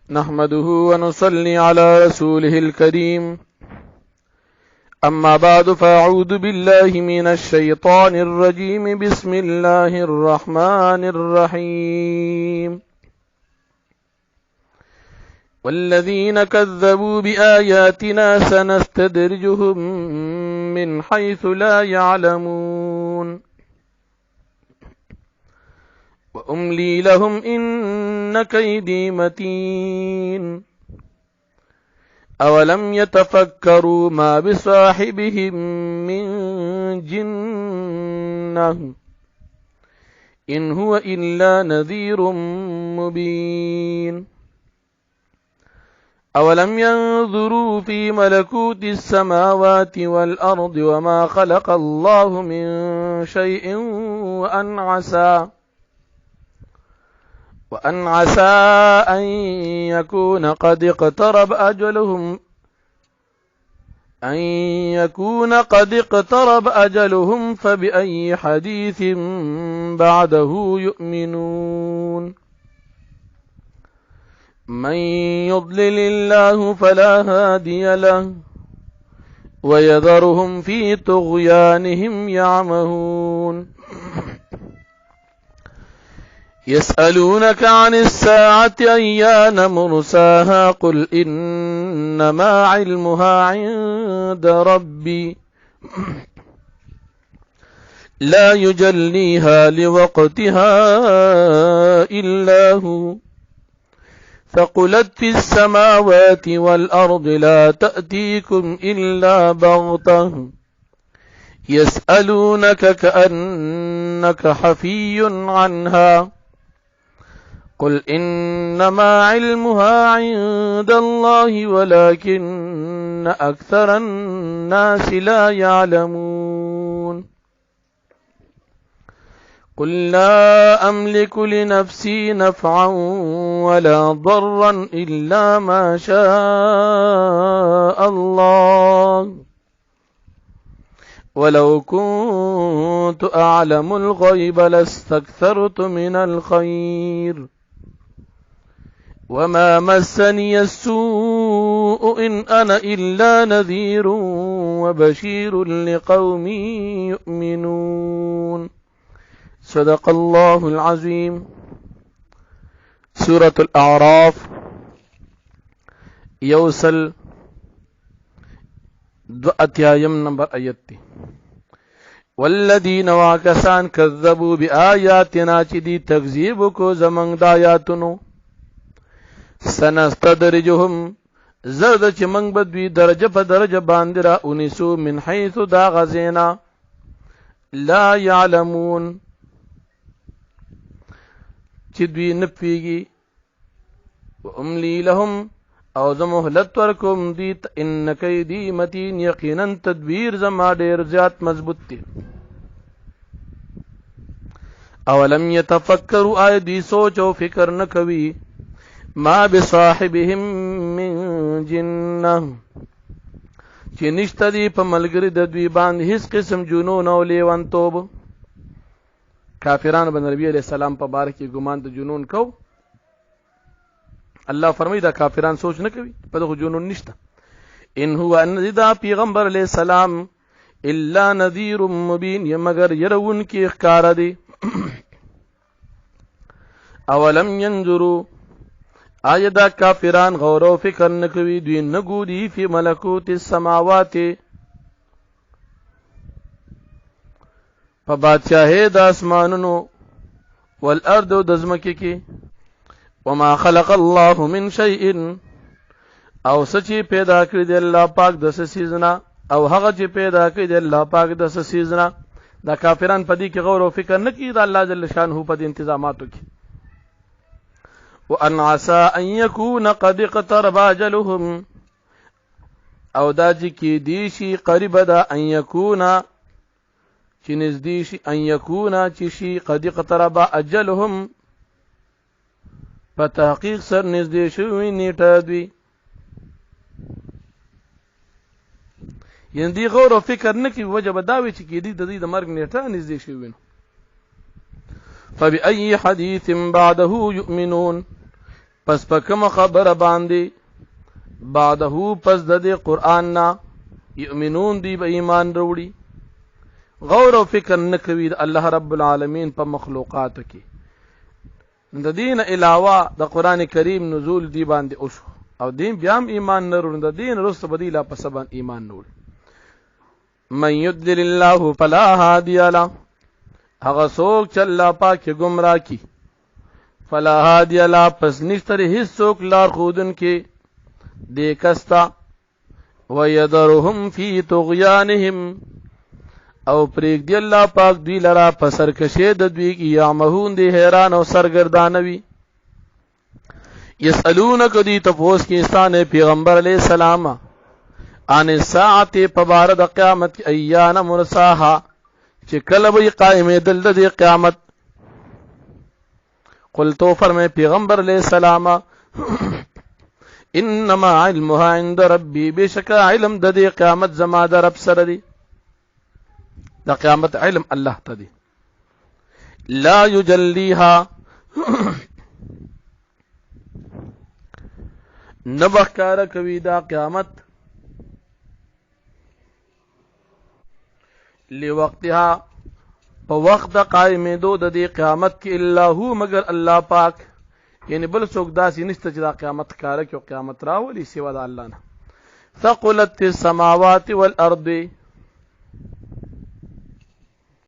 نحمده ونصلي على رسوله الكريم أما بعد فأعوذ بالله من الشيطان الرجيم بسم الله الرحمن الرحيم والذين كذبوا بآياتنا سنستدرجهم من حيث لا يعلمون وأملي لهم إن كيدي متين أولم يتفكروا ما بصاحبهم من جنة إن هو إلا نذير مبين أولم ينظروا في ملكوت السماوات والأرض وما خلق الله من شيء وأن عسى أن يكون قد اقترب أجلهم فبأي حديث بعده يؤمنون من يضلل الله فلا هادي له ويذرهم في طغيانهم يعمهون يسألونك عن الساعة أيان مرساها قل إنما علمها عند ربي لا يجليها لوقتها إلا هو ثقلت في السماوات والأرض لا تأتيكم إلا بغتة يسألونك كأنك حفي عنها قل إنما علمها عند الله ولكن أكثر الناس لا يعلمون قل لا أملك لنفسي نفعا ولا ضرا إلا ما شاء الله ولو كنت أعلم الغيب لاستكثرت من الخير وما مسني السوء إن أنا إلا نذير وبشير لقوم يؤمنون صدق الله العظيم. سورة الأعراف يوصل اتيایم نمبر آیت والذین واکسان کذبوا بآیاتنا چی دی تکذیب کو زمنگ دایاتنو سنستدرجهم زرد چی منگ بدوی درجه پا درجه باندرا انسو من حیث دا غزینا لا یعلمون چی دوی نپیگی و املی لهم او زمهلت ورکم دیت ان کیدی متین یقینا تدبیر زما ډیر زیات مضبوط دی اولم یتفکروا آیا دی سوچ او فکر نکوي ما بصاحبهم من جنہ چې نشته دی په ملګری د دوی باندې هیڅ قسم جنون او لیونتوب کافرانو باندې نبی علیہ السلام په باره کې ګمان د جنون کو الله فرمای دا کافران سوچ نه کوي په دغه جنون نشته ان هو ان دا پیغمبر علیہ السلام الا نذیر مبین مگر يرون کی اخکار دی اولم ينظروا آیا دا کافران غور او فکر نه کوي دوی نه ګوري فی ملکوت السماوات په بادشاہي د اسمانونو والارض د زمکه کې وما خلق الله من شيء او سچی پیدا کړی دی الله پاک د سيزنا او هغه چې پیدا کړی دی الله پاک د سيزنا دا کافران پدې کې غور او فکر نه کوي دا الله جل شانه په دې انتظاماتو کې وان عسى ان يكون قد اقترب اجلهم او دا چې کې دی شي قریب دا ان يكون چې نږدې شي ان يكون چې شي قد اقترب اجلهم په تحقیق سر نږدې شوی نیټه دوی یعنی دی غور او فکر نه کوي وجب داوي چې کې دی د دې د مرګ نیټه نږدې شوی فبأي حديث بعده يؤمنون پس په کوم خبره باندې بعده پس د دې قران نا یؤمنون دی به ایمان وروړي غور او فکر نکوي د الله رب العالمین په مخلوقات کې د دین علاوه د قران کریم نزول دی باندې اوشو او دین بیا هم ایمان نه وروړي د دین رسو بدیلا په سبا ایمان نه وروړي من یضلل الله فلا هادی له هغه څوک چې الله پاک گمراه کی فلا هادی له پس نشته هیڅ څوک لار خودن کې دې کستا ويذرهم في طغيانهم او پریک دی الله پاک دوی لرا پسر کشه د دوی کی یعمهون دی حیران او سرگردانوی یسالونک دی تفوس کی انسان پیغمبر علیہ السلام ان الساعت پبارد قیامت ایان مرساها چې کله وی قائم دل د قیامت قلتو فرمای پیغمبر علیہ السلام انما علمها عند ربي بشک علم د دې قیامت زما د رب سره دی د قیامت علم الله ته دی لا یجلیها نبخکار کوي دا قیامت لوقتها په وخت قائم دو د دې قیامت کې الا هو مگر الله پاک یعنی بل څوک داسې نشته چې دا قیامت کار کوي قیامت راولي سوا د الله نه ثقلت السماوات والارض